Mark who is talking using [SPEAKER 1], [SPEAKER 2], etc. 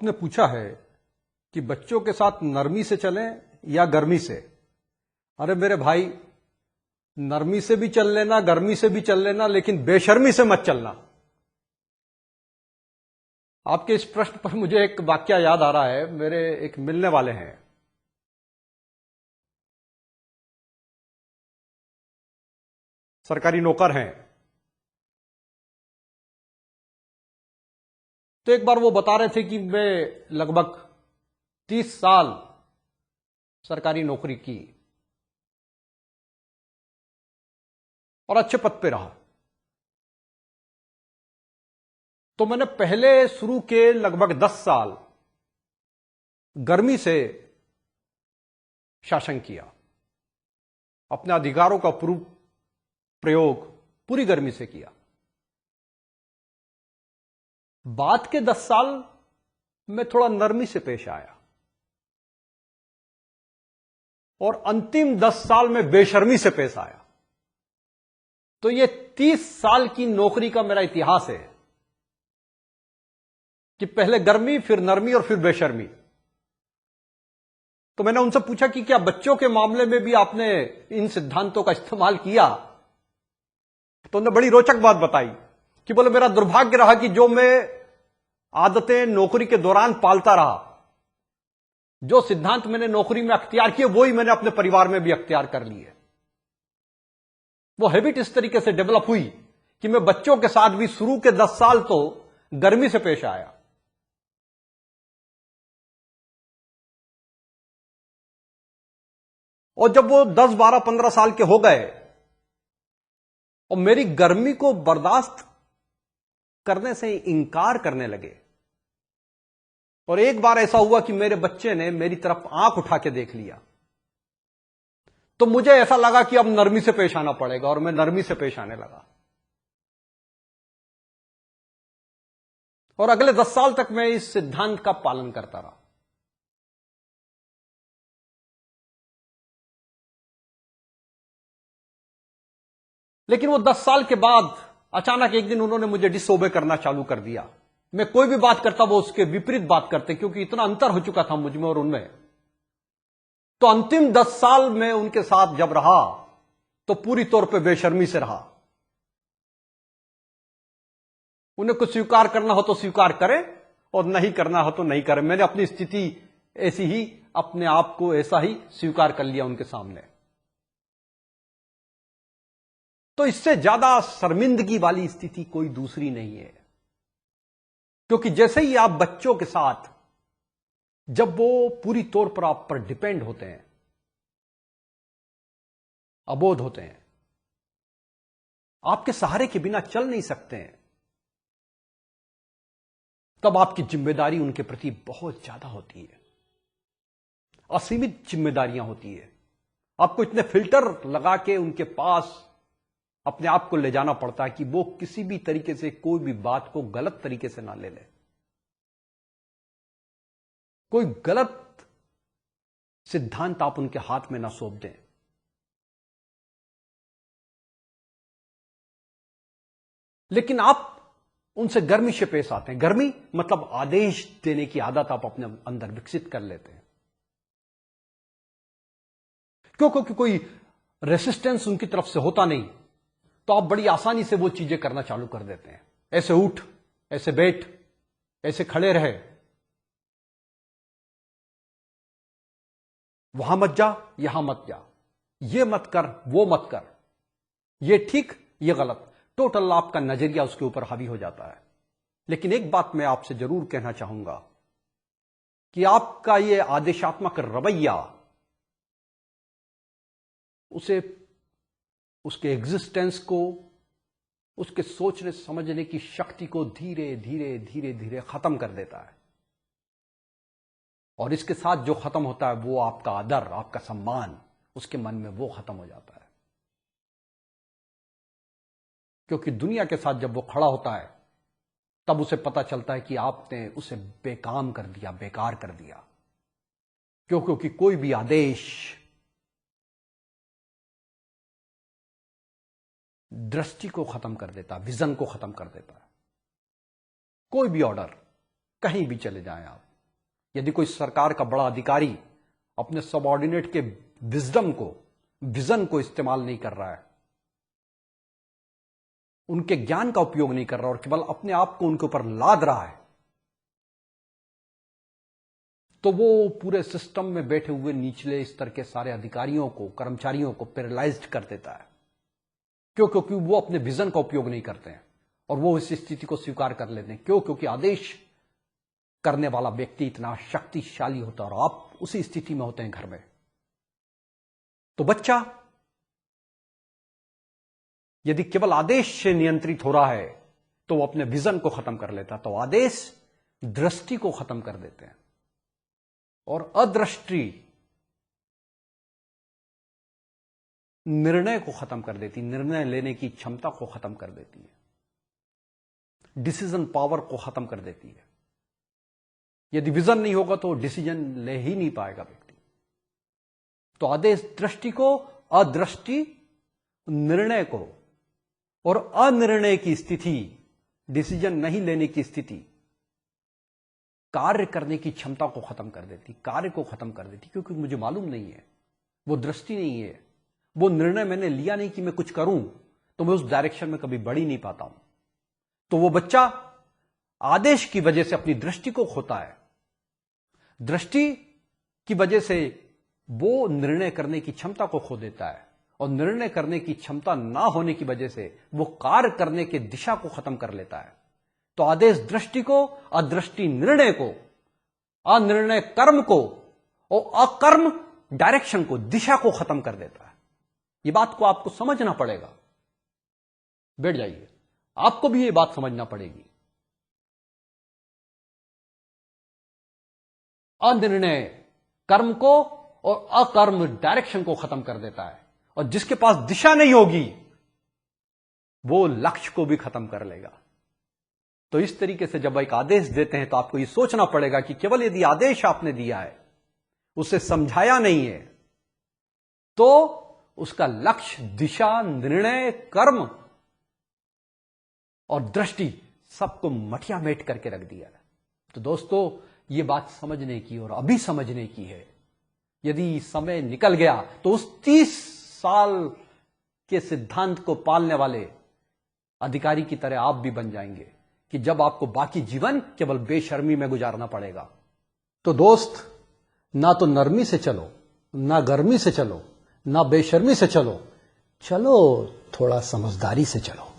[SPEAKER 1] आपने पूछा है कि बच्चों के साथ नरमी से चलें या गर्मी से। अरे मेरे भाई, नरमी से भी चल लेना, गर्मी से भी चल लेना, लेकिन बेशर्मी से मत चलना। आपके इस प्रश्न पर मुझे एक वाकया याद आ रहा है। मेरे एक मिलने वाले हैं, सरकारी नौकर हैं। तो एक बार वो बता रहे थे कि मैं लगभग 30 साल सरकारी नौकरी की और अच्छे पद पे रहा। तो मैंने पहले शुरू के लगभग 10 साल गर्मी से शासन किया, अपने अधिकारों का प्रयोग पूरी गर्मी से किया। बाद के 10 साल में थोड़ा नरमी से पेश आया और अंतिम 10 साल में बेशर्मी से पेश आया। तो ये 30 साल की नौकरी का मेरा इतिहास है कि पहले गर्मी, फिर नरमी और फिर बेशर्मी। तो मैंने उनसे पूछा कि क्या बच्चों के मामले में भी आपने इन सिद्धांतों का इस्तेमाल किया? तो उन्होंने बड़ी रोचक बात बताई कि बोले मेरा दुर्भाग्य रहा कि जो मैं आदतें नौकरी के दौरान पालता रहा, जो सिद्धांत मैंने नौकरी में अख्तियार किए, वो ही मैंने अपने परिवार में भी अख्तियार कर लिए। वो हैबिट इस तरीके से डेवलप हुई कि मैं बच्चों के साथ भी शुरू के 10 साल तो गर्मी से पेश आया। और जब वो 10, 12, 15 साल के हो गए और मेरी गर्मी को बर्दाश्त करने से इंकार करने लगे, और एक बार ऐसा हुआ कि मेरे बच्चे ने मेरी तरफ आंख उठा के देख लिया, तो मुझे ऐसा लगा कि अब नरमी से पेश आना पड़ेगा, और मैं नरमी से पेश आने लगा। और अगले 10 साल तक मैं इस सिद्धांत का पालन करता रहा। लेकिन वो 10 साल के बाद अचानक एक दिन उन्होंने मुझे डिसओबे करना चालू कर दिया। मैं कोई भी बात करता वो उसके विपरीत बात करते, क्योंकि इतना अंतर हो चुका था मुझ में और उनमें। तो अंतिम 10 साल में उनके साथ जब रहा तो पूरी तौर पे बेशर्मी से रहा। उन्हें कुछ स्वीकार करना हो तो स्वीकार करें और नहीं करना हो तो नहीं करें। मैंने अपनी स्थिति ऐसी ही, अपने आप को ऐसा ही स्वीकार कर लिया उनके सामने। तो इससे ज्यादा शर्मिंदगी वाली स्थिति कोई दूसरी नहीं है, क्योंकि जैसे ही आप बच्चों के साथ, जब वो पूरी तौर पर आप पर डिपेंड होते हैं, अबोध होते हैं, आपके सहारे के बिना चल नहीं सकते हैं, तब आपकी जिम्मेदारी उनके प्रति बहुत ज्यादा होती है। असीमित जिम्मेदारियां होती है। आपको इतने फिल्टर लगा के उनके पास अपने आप को ले जाना पड़ता है कि वो किसी भी तरीके से कोई भी बात को गलत तरीके से ना ले ले, कोई गलत सिद्धांत आप उनके हाथ में ना सौंप दें। लेकिन आप उनसे गर्मी से पेश आते हैं। गर्मी मतलब आदेश देने की आदत आप अपने अंदर विकसित कर लेते हैं। क्यों? क्योंकि कोई रेसिस्टेंस उनकी तरफ से होता नहीं, तो आप बड़ी आसानी से वो चीजें करना चालू कर देते हैं। ऐसे उठ, ऐसे बैठ, ऐसे खड़े रहे, वहां मत जा, यहां मत जा, ये मत कर, वो मत कर, ये ठीक, ये गलत। टोटल आपका नजरिया उसके ऊपर हावी हो जाता है। लेकिन एक बात मैं आपसे जरूर कहना चाहूंगा कि आपका ये आदेशात्मक रवैया उसे, उसके एग्जिस्टेंस को, उसके सोचने समझने की शक्ति को धीरे धीरे धीरे धीरे खत्म कर देता है। और इसके साथ जो खत्म होता है वो आपका आदर, आपका सम्मान, उसके मन में वो खत्म हो जाता है। क्योंकि दुनिया के साथ जब वो खड़ा होता है तब उसे पता चलता है कि आपने उसे बेकाम कर दिया, बेकार कर दिया। क्योंकि कोई भी आदेश दृष्टि को खत्म कर देता, विजन को खत्म कर देता है। कोई भी ऑर्डर, कहीं भी चले जाएं आप, यदि कोई सरकार का बड़ा अधिकारी अपने सबऑर्डिनेट के विजडम को, विजन को इस्तेमाल नहीं कर रहा है, उनके ज्ञान का उपयोग नहीं कर रहा और केवल अपने आप को उनके ऊपर लाद रहा है, तो वो पूरे सिस्टम में बैठे हुए निचले स्तर के सारे अधिकारियों को, कर्मचारियों को पैरालाइज्ड कर देता है। क्यों? क्योंकि वो अपने विजन का उपयोग नहीं करते हैं और वो इस स्थिति को स्वीकार कर लेते हैं। क्यों? क्योंकि आदेश करने वाला व्यक्ति इतना शक्तिशाली होता है और आप उसी स्थिति में होते हैं घर में। तो बच्चा यदि केवल आदेश से नियंत्रित हो रहा है तो वो अपने विजन को खत्म कर लेता है। तो आदेश दृष्टि को खत्म कर देते हैं और अदृष्टि निर्णय को खत्म कर देती, निर्णय लेने की क्षमता को खत्म कर देती है, डिसीजन पावर को खत्म कर देती है। यदि विजन नहीं होगा तो डिसीजन ले ही नहीं पाएगा व्यक्ति। तो आदेश दृष्टि को, अदृष्टि निर्णय को और अनिर्णय की स्थिति, डिसीजन नहीं लेने की स्थिति, कार्य करने की क्षमता को खत्म कर देती, कार्य को खत्म कर देती। क्योंकि मुझे मालूम नहीं है, वो दृष्टि नहीं है, वो निर्णय मैंने लिया नहीं कि मैं कुछ करूं, तो मैं उस डायरेक्शन में कभी बढ़ ही नहीं पाता हूं। तो वो बच्चा आदेश की वजह से अपनी दृष्टि को खोता है, दृष्टि की वजह से वो निर्णय करने की क्षमता को खो देता है और निर्णय करने की क्षमता ना होने की वजह से वो कार्य करने की दिशा को खत्म कर लेता है। तो आदेश दृष्टि को, अदृष्टि निर्णय को, अनिर्णय कर्म को और अकर्म डायरेक्शन को, दिशा को खत्म कर देता है। ये बात को आपको समझना पड़ेगा। बैठ जाइए, आपको भी ये बात समझना पड़ेगी। अनिर्णय कर्म को और अकर्म डायरेक्शन को खत्म कर देता है और जिसके पास दिशा नहीं होगी वो लक्ष्य को भी खत्म कर लेगा। तो इस तरीके से जब एक आदेश देते हैं तो आपको ये सोचना पड़ेगा कि केवल यदि आदेश आपने दिया है, उसे समझाया नहीं है, तो उसका लक्ष्य, दिशा, निर्णय, कर्म और दृष्टि सबको मटिया मेट करके रख दिया है। तो दोस्तों, ये बात समझने की और अभी समझने की है। यदि समय निकल गया तो उस 30 साल के सिद्धांत को पालने वाले अधिकारी की तरह आप भी बन जाएंगे कि जब आपको बाकी जीवन केवल बेशर्मी में गुजारना पड़ेगा। तो दोस्त, ना तो नरमी से चलो, ना गर्मी से चलो, ना बेशर्मी से चलो, चलो थोड़ा समझदारी से चलो।